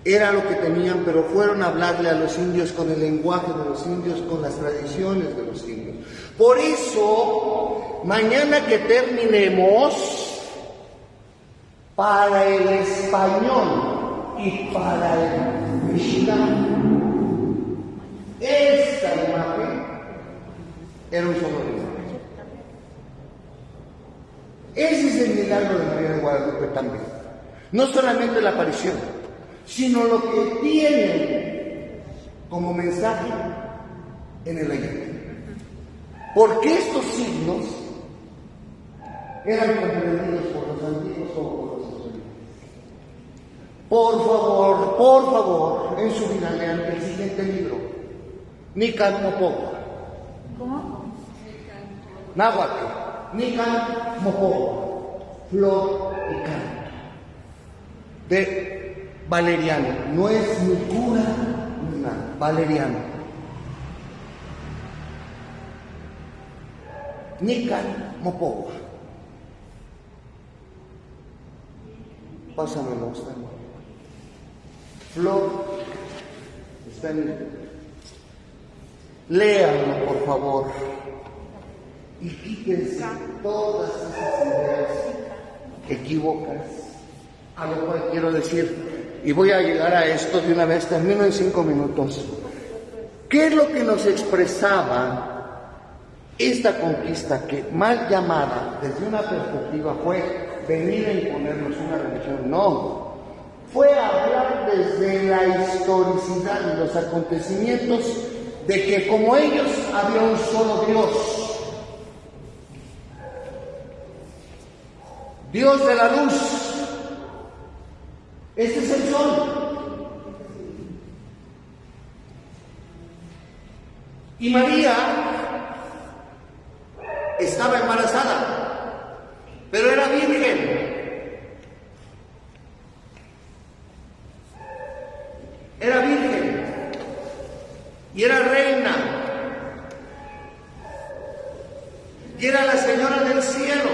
Era lo que tenían, pero fueron a hablarle a los indios con el lenguaje de los indios, con las tradiciones de los indios. Por eso, mañana que terminemos, para el español y para el mexicano, esta imagen era un solo lenguaje. Ese es el milagro de María de Guadalupe también. No solamente la aparición, sino lo que tiene como mensaje en el ayuno. Porque estos signos eran comprendidos por los antiguos o por los antiguos. Por favor, en su vida lean el siguiente libro, Nican Mopogua. ¿Cómo? Náhuatl, Nican Mopogua, flor y canto. De Valeriano, no es ni cura ni nada, Valeriano. Nican Mopogua. Pásamelo, está en flor, está en... Léanlo, por favor, y quítense todas esas ideas equívocas, a lo cual quiero decir. Y voy a llegar a esto de una vez, termino en 5 minutos. ¿Qué es lo que nos expresaba esta conquista que, mal llamada desde una perspectiva, fue venir a imponernos una religión? No, fue hablar desde la historicidad de los acontecimientos, de que como ellos había un solo Dios, Dios de la luz. Este es el sol. Y María estaba embarazada, pero era virgen. Era virgen. y era la señora del cielo.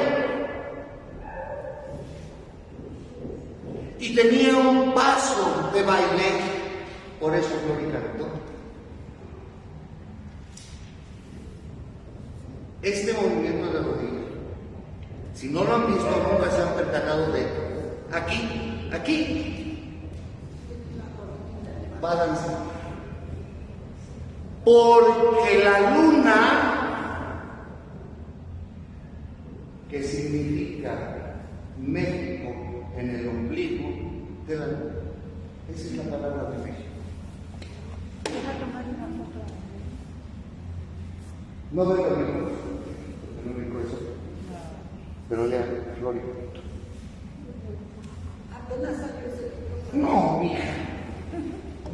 Y tenía un paso de baile, por eso Gloria cantó. Este movimiento de rodillas, si no lo han visto, nunca se han percatado de aquí, va a danzar. Porque la luna, que significa México en el ombligo de la luna, esa es la palabra de México. No veo el único eso, pero lea, Gloria. Apenas salió ese. No, mija.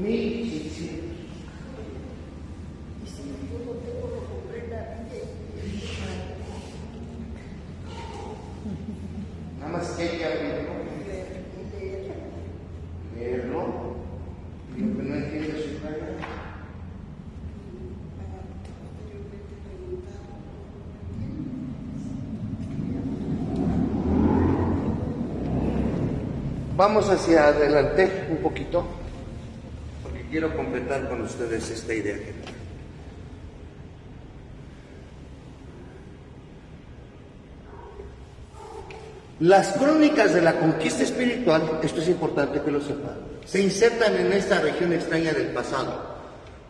Sí. Nada más que hay que abrirlo, leerlo, y lo que no entiende su cara. Vamos hacia adelante un poquito, porque quiero completar con ustedes esta idea. Las crónicas de la conquista espiritual, esto es importante que lo sepan, se insertan en esta región extraña del pasado.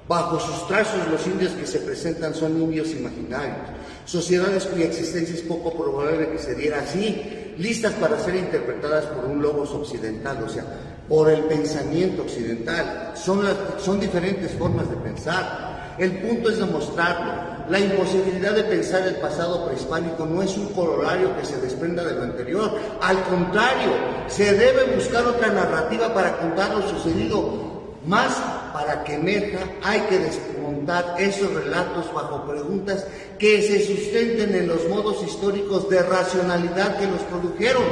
Bajo sus trazos, los indios que se presentan son indios imaginarios, sociedades cuya existencia es poco probable que se diera así, listas para ser interpretadas por un logos occidental, o sea, por el pensamiento occidental. Son diferentes formas de pensar. El punto es demostrarlo. La imposibilidad de pensar el pasado prehispánico no es un corolario que se desprenda de lo anterior. Al contrario, se debe buscar otra narrativa para contar lo sucedido. Más, para que emerja, hay que desmontar esos relatos bajo preguntas que se sustenten en los modos históricos de racionalidad que los produjeron.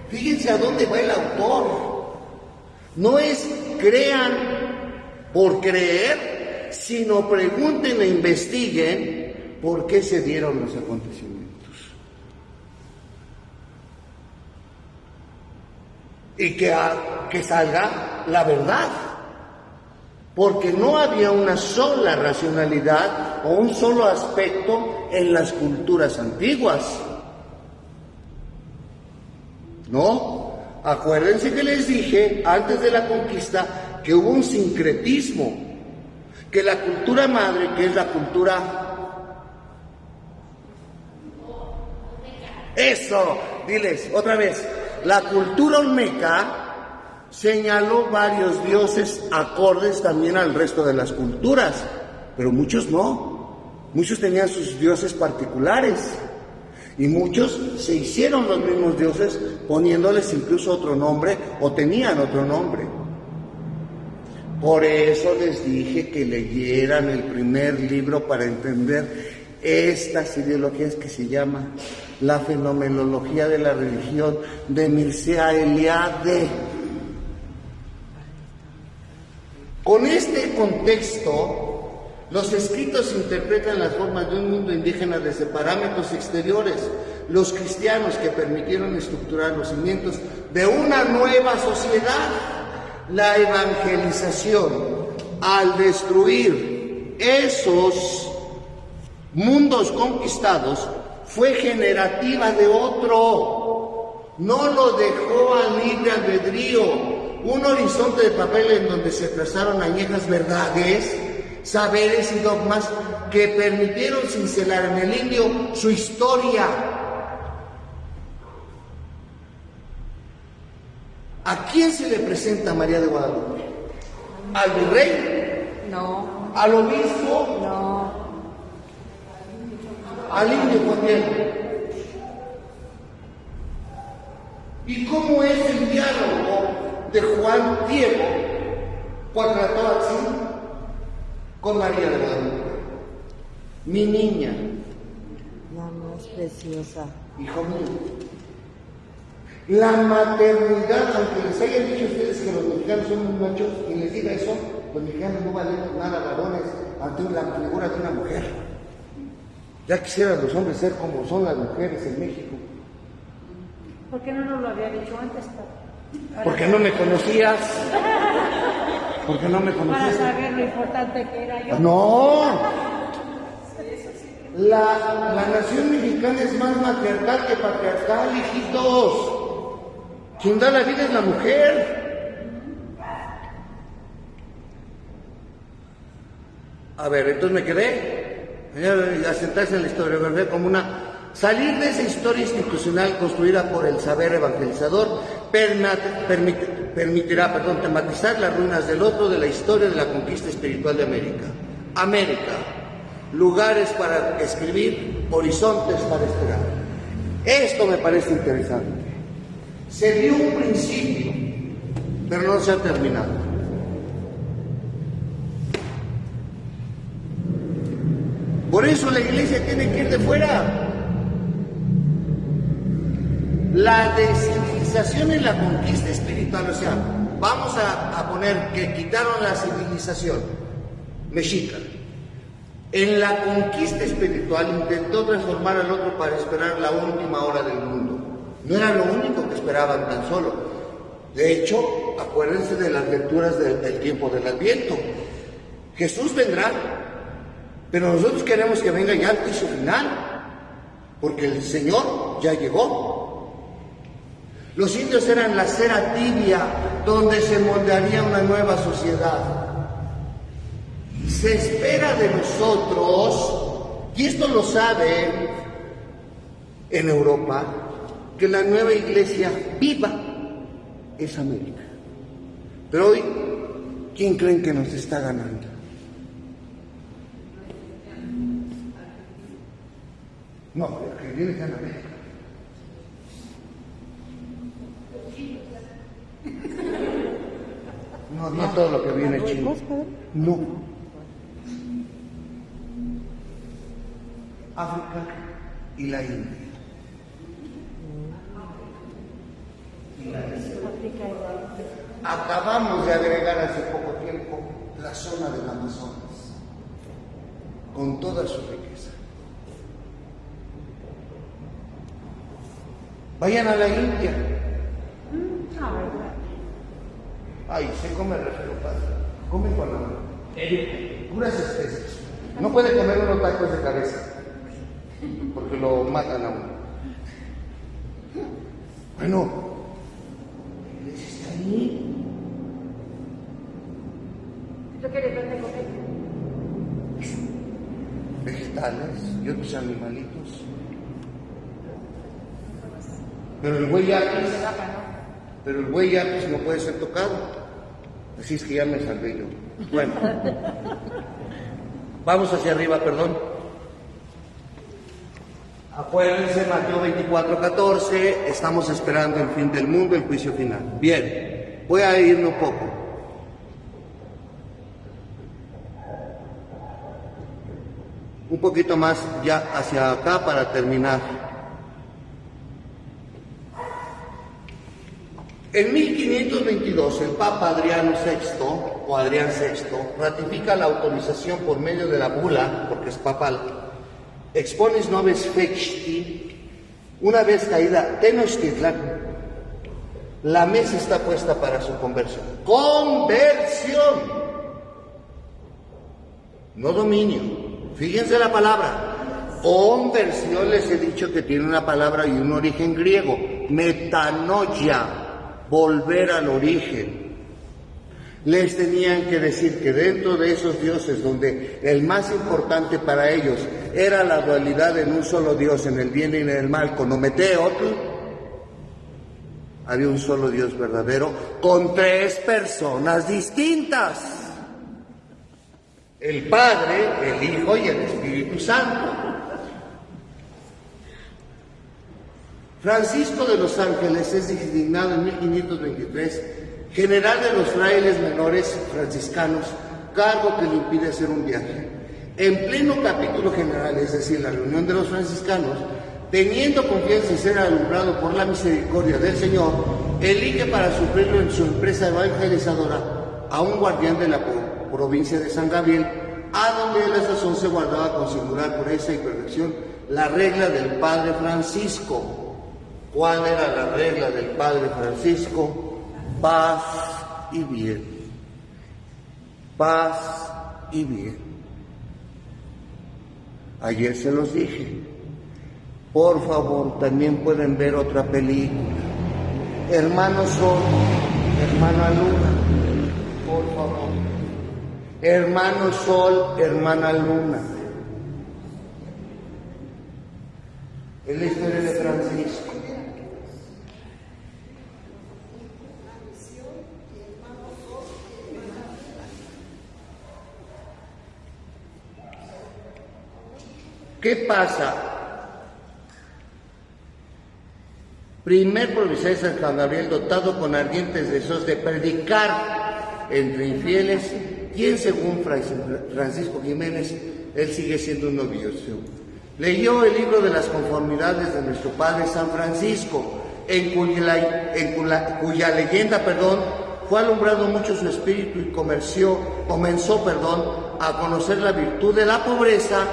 Fíjense a dónde va el autor. No es crean por creer, sino pregunten e investiguen por qué se dieron los acontecimientos. Y que salga la verdad. Porque no había una sola racionalidad o un solo aspecto en las culturas antiguas. ¿No? Acuérdense que les dije antes de la conquista que hubo un sincretismo, que la cultura madre, que es la cultura... Eso, diles otra vez, la cultura olmeca señaló varios dioses acordes también al resto de las culturas, pero muchos no. Muchos tenían sus dioses particulares y muchos se hicieron los mismos dioses poniéndoles incluso otro nombre o tenían otro nombre. Por eso les dije que leyeran el primer libro para entender estas ideologías que se llama La fenomenología de la religión de Mircea Eliade. Con este contexto, los escritos interpretan las formas de un mundo indígena desde parámetros exteriores, los cristianos que permitieron estructurar los cimientos de una nueva sociedad. La evangelización, al destruir esos mundos conquistados, fue generativa de otro, no lo dejó a libre albedrío. Un horizonte de papel en donde se trazaron añejas verdades, saberes y dogmas que permitieron cincelar en el indio su historia. ¿A quién se le presenta María de Guadalupe? ¿Al virrey? No. ¿Al obispo? No. ¿Al indio Juan Diego? ¿Y cómo es el diálogo de Juan Diego cuando trató así con María de Guadalupe? Mi niña, La más preciosa. hijo mío, la maternidad, aunque les hayan dicho a ustedes que los mexicanos son muy machos, quien les diga eso, los mexicanos no valemos nada varones ante la figura de una mujer. Ya quisieran los hombres ser como son las mujeres en México. ¿Por qué no nos lo había dicho antes? Porque no me conocías. Porque no me Para conocías. saber lo importante que era yo. No. La nación mexicana es más matriarcal que patriarcal, hijitos. Quien da la vida es la mujer. A ver, entonces me quedé a sentarse en la historiografía como salir de esa historia institucional construida por el saber evangelizador permitirá tematizar las ruinas del otro de la historia de la conquista espiritual de América. América, lugares para escribir, horizontes para esperar. Esto me parece interesante. Se dio un principio, pero no se ha terminado. Por eso la iglesia tiene que ir de fuera. La descivilización en la conquista espiritual, o sea, vamos a poner que quitaron la civilización mexica. En la conquista espiritual intentó transformar al otro para esperar la última hora del mundo. No era lo único que esperaban tan solo. De hecho, acuérdense de las lecturas del tiempo del Adviento. Jesús vendrá, pero nosotros queremos que venga ya antes su final, porque el Señor ya llegó. Los indios eran la cera tibia donde se moldearía una nueva sociedad. Se espera de nosotros, y esto lo saben en Europa, que la nueva iglesia viva es América. Pero hoy, ¿quién creen que nos está ganando? No, el que viene está en América. No todo lo que viene chino. No. África y la India. Acabamos de agregar hace poco tiempo la zona del Amazonas, con toda su riqueza. Vayan a la India. Ay, se come re feo, padre. Come con la mano. Puras especies. No puede comer unos tacos de cabeza, porque lo matan a uno. Bueno, la iglesia está ahí. ¿Tú quieres verte comer? Vegetales y otros animalitos. Pero el güey Apis no puede ser tocado. Así es que ya me salvé yo. Bueno, vamos hacia arriba, perdón. Acuérdense, Mateo 24:14, estamos esperando el fin del mundo, el juicio final. Bien, voy a irme un poco. Un poquito más ya hacia acá para terminar. En 1522, el Papa Adrián VI ratifica la autorización por medio de la bula, porque es papal, Exponis Nobis Fecti, una vez caída Tenochtitlan, la mesa está puesta para su conversión. ¡Conversión! No dominio. Fíjense la palabra. Conversión, les he dicho que tiene una palabra y un origen griego. Metanoia. Volver al origen. Les tenían que decir que dentro de esos dioses, donde el más importante para ellos era la dualidad en un solo Dios, en el bien y en el mal, con Ometeotl, había un solo Dios verdadero con tres personas distintas: el Padre, el Hijo y el Espíritu Santo. Francisco de los Ángeles es designado en 1523 general de los frailes menores franciscanos, cargo que le impide hacer un viaje. En pleno capítulo general, es decir, la reunión de los franciscanos, teniendo confianza y ser alumbrado por la misericordia del Señor, elige para suplirlo en su empresa evangelizadora a un guardián de la provincia de San Gabriel, a donde a la sazón se guardaba con singular pureza y perfección la regla del Padre Francisco. ¿Cuál era la regla del Padre Francisco? Paz y bien. Paz y bien. Ayer se los dije. Por favor, también pueden ver otra película. Hermano Sol, hermana Luna, por favor. Hermano Sol, hermana Luna. Es la historia de Francisco. ¿Qué pasa? Primer provincial de San Juan Gabriel, dotado con ardientes deseos de predicar entre infieles, quien según Francisco Jiménez, él sigue siendo un noviocio. Leyó el libro de las conformidades de nuestro Padre San Francisco, cuya leyenda fue alumbrado mucho su espíritu y comenzó a conocer la virtud de la pobreza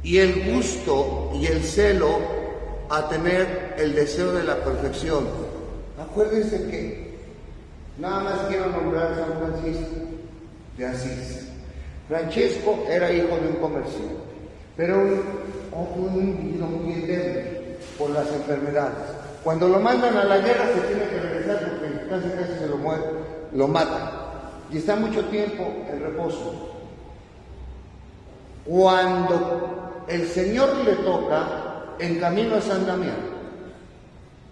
y el gusto y el celo a tener el deseo de la perfección. Acuérdense que nada más quiero nombrar a San Francisco de Asís. Francesco era hijo de un comerciante, pero un individuo muy endeble por las enfermedades. Cuando lo mandan a la guerra se tiene que regresar porque casi se lo matan y está mucho tiempo en reposo. Cuando el Señor le toca en camino a San Damián,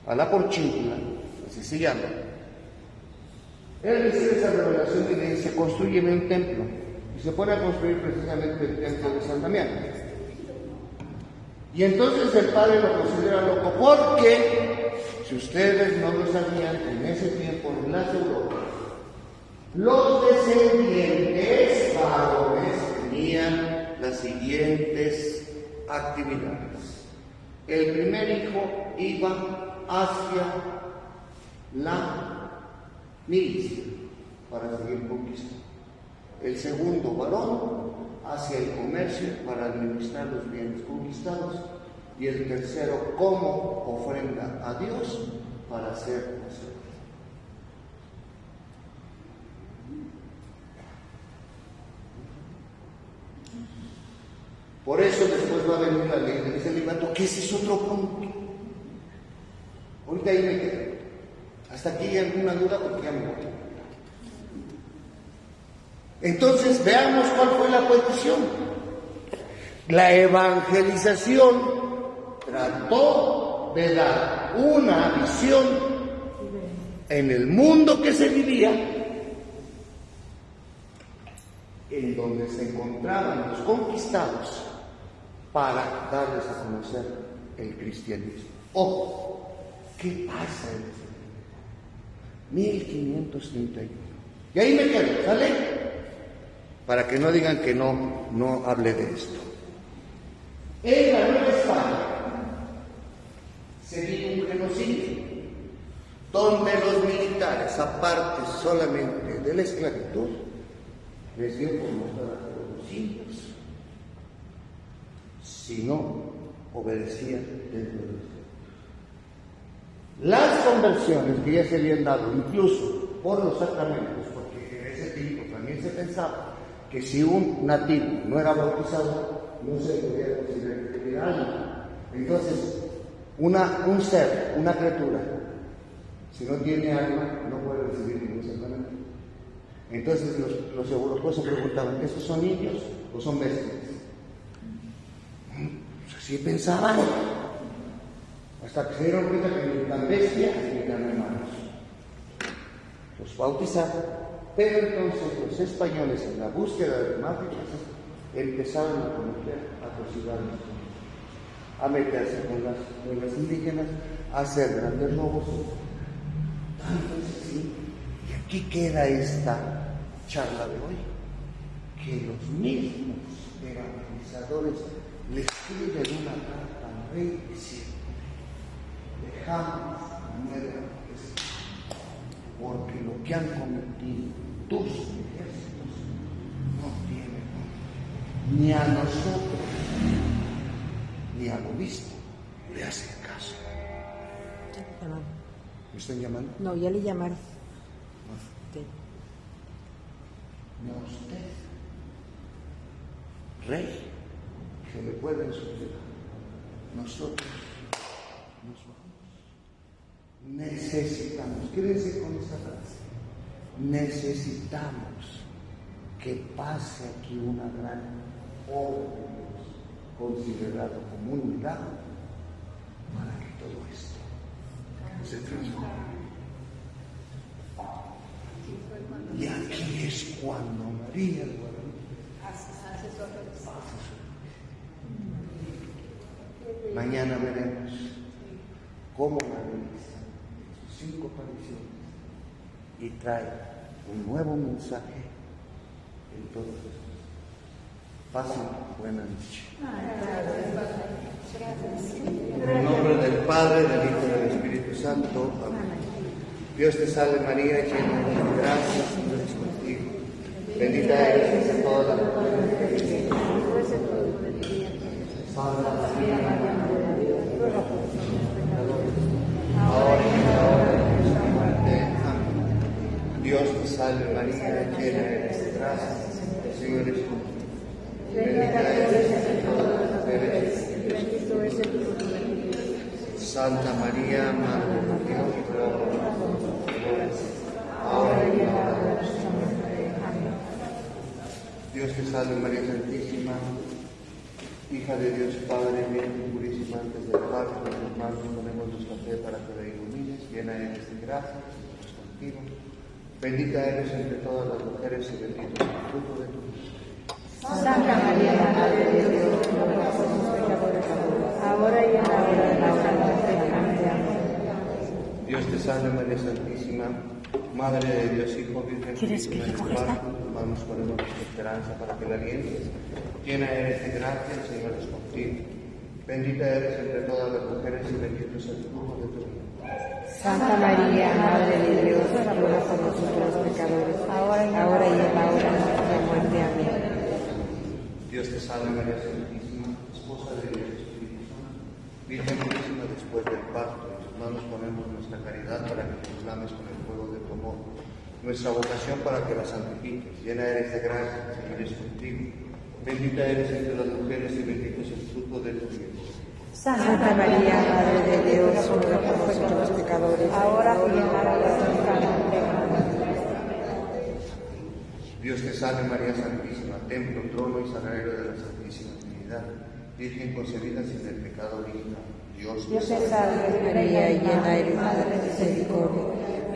a la Porchíncula, así se llama, él recibe esa revelación y le dice: construyeme un templo. Y se pone a construir precisamente el templo de San Damián. Y entonces el padre lo considera loco, porque, si ustedes no lo sabían, en ese tiempo en las Europas, los descendientes varones tenían las siguientes actividades. El primer hijo iba hacia la milicia para seguir conquistando. El segundo varón hacia el comercio para administrar los bienes conquistados. Y el tercero como ofrenda a Dios para hacer la obra. Por eso después va a venir la ley del celibato, que ese es otro punto. Ahorita ahí me quedo. Hasta aquí hay alguna duda porque ya me voy. Entonces veamos cuál fue la petición. La evangelización trató de dar una visión en el mundo que se vivía, en donde se encontraban los conquistados, para darles a conocer el cristianismo. Ojo, ¿qué pasa en ese momento? 1531. Y ahí me quedo, ¿sale? Para que no digan que no hablé de esto. En la Nueva España se dio un genocidio, donde los militares, aparte solamente de la esclavitud, les dio por mostrar a los indios, si no obedecían dentro de los. Las conversiones que ya se habían dado, incluso por los sacramentos, porque en ese tiempo también se pensaba que si un nativo no era bautizado, no se podía considerar que era algo. Entonces, un ser, una criatura, si no tiene alma, no puede recibir ningún sacramento. Entonces los europeos se preguntaban: ¿estos son indios o son bestias? Pues así pensaban, hasta que se dieron cuenta que ni tan bestias ni tan hermanos. Los bautizaron. Pero entonces los españoles, en la búsqueda de más riquezas, empezaron a cometer atrocidades, a meterse con las indígenas, a hacer grandes robos. Entonces, sí, y aquí queda esta charla de hoy, que los mismos evangelizadores le escriben una carta al rey diciendo: dejamos nueva porque lo que han cometido tus ejércitos ni a nosotros, ni al obispo le hacen caso. ¿Me están llamando? No, ya le llamaron. Sí. Ni a usted, rey, que le pueden suplir. Nosotros nos vamos. Necesitamos, quédense con esa frase, necesitamos que pase aquí una gran obra de Dios, considerado como un milagro, para que todo esto se transforme. Y aquí es cuando María de Guadalupe hace su Mañana veremos cómo María, sus 5 apariciones, y trae un nuevo mensaje en todo esto. Pasen buena noche. En el nombre del Padre, del Hijo y del Espíritu Santo. Amén. Dios te salve María, llena de gracia, el Señor es contigo. Bendita eres entre todas las mujeres. Santa María, Madre de Dios, ruega por nosotros pecadores, ahora y en la hora de nuestra muerte. Amén. Dios te salve María, llena eres de gracia, el Señor es contigo. Bendita eres entre todas las mujeres, y bendito es el fruto de tu vientre. Santa María, Madre de Dios, ruega por nosotros pecadores, ahora y en la hora de nuestra muerte. Amén. Dios te salve María Santísima, hija de Dios Padre, Virgen purísima antes del parto, en tus manos ponemos nuestra fe para que la ilumines, llena eres de gracia, el Señor es contigo. Bendita eres entre todas las mujeres y bendito es el fruto de tu vientre. Santa María, Madre de Dios, ruega por nosotros pecadores, ahora y en la hora de nuestra muerte. Amén. Dios te salve María Santísima, Madre de Dios, Hijo, Virgen purísima en el parto, en tus manos ponemos nuestra esperanza para que la alientes. Llena eres de gracia, el Señor es contigo. Bendita eres entre todas las mujeres y bendito es el fruto de tu vientre. Santa María, Madre de Dios, ruega por nosotros los pecadores, ahora y en la hora de nuestra muerte. Amén. Dios te salve María Santísima, Esposa de Dios Espíritu Santo, Virgen purísima después del parto, en tus manos ponemos nuestra caridad para que nos lames con el fuego de tu amor, nuestra vocación para que la santifiques. Llena eres de gracia, el Señor es contigo. Bendita eres entre las mujeres y bendito es el fruto de tu vientre. Santa María, Madre de Dios, ruega por nosotros los pecadores, ahora y en la hora de nuestra muerte. Dios te salve María Santísima, templo, trono y sagrario de la Santísima Trinidad, Virgen concebida sin el pecado original. Dios te salve María, llena eres de misericordia,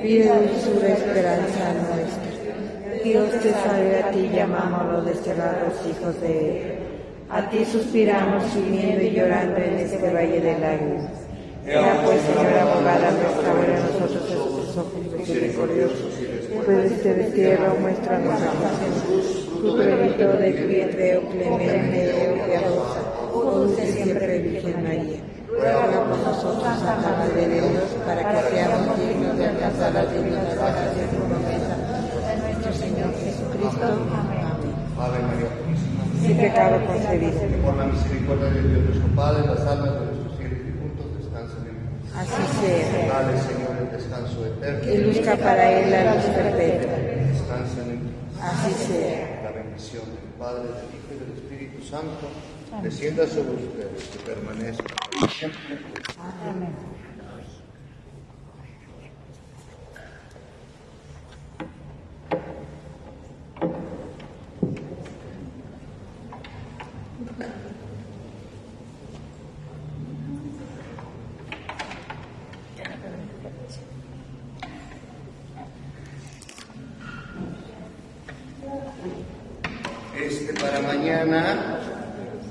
vida y dulzura esperanza nuestra. Dios te salve, a ti llamamos los desterrados hijos de Eva. A ti suspiramos gimiendo y llorando en este valle de lágrimas. Ea pues, Señora abogada nuestra, ora a nosotros sus ojos misericordiosos. Después de este destierro, muéstranos la pasión, fruto bendito de tu vientre, oh clemente, oh piadosa, oh dulce siempre Virgen María. Ruega por nosotros, Santa Madre de Dios, para que seamos dignos de alcanzar las divinas gracias y promesas de nuestro Señor Jesucristo. Amén. Ave María Purísima, Sin pecado concebido. por la misericordia de Dios nuestro Padre, las almas de nuestros fieles difuntos descansen en paz. Así sea. Dale, Señor, el descanso eterno. Que luzca para él la luz perpetua. Descansen en paz. Así sea. La bendición del Padre, del Hijo y del Espíritu Santo descienda sobre ustedes, que permanezcan siempre. Amén. Para mañana,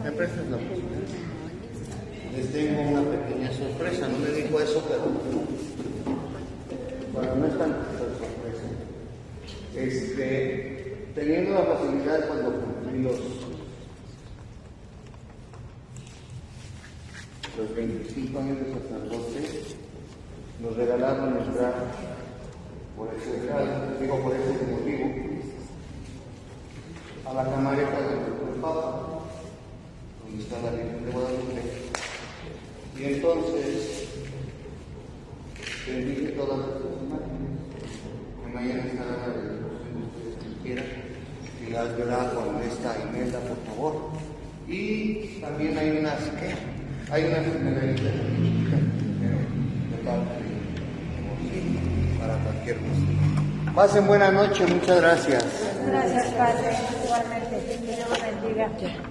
¿me prestas la música? Les tengo una pequeña sorpresa, no me dijo eso, pero bueno, no es tan sorpresa. Teniendo la facilidad cuando cumplí los 25 años de sacerdote, nos regalaron nuestra, por ese motivo, a la camarera del Papa. entonces bendice todas estas imágenes, que mañana estará la devoción de ustedes que quieran, y las verá con esta Imelda, por favor. Y también hay unas medallitas de parte para cualquier cosa. Pasen buena noche, muchas gracias. Gracias, Padre. Igualmente. Que Dios los bendiga.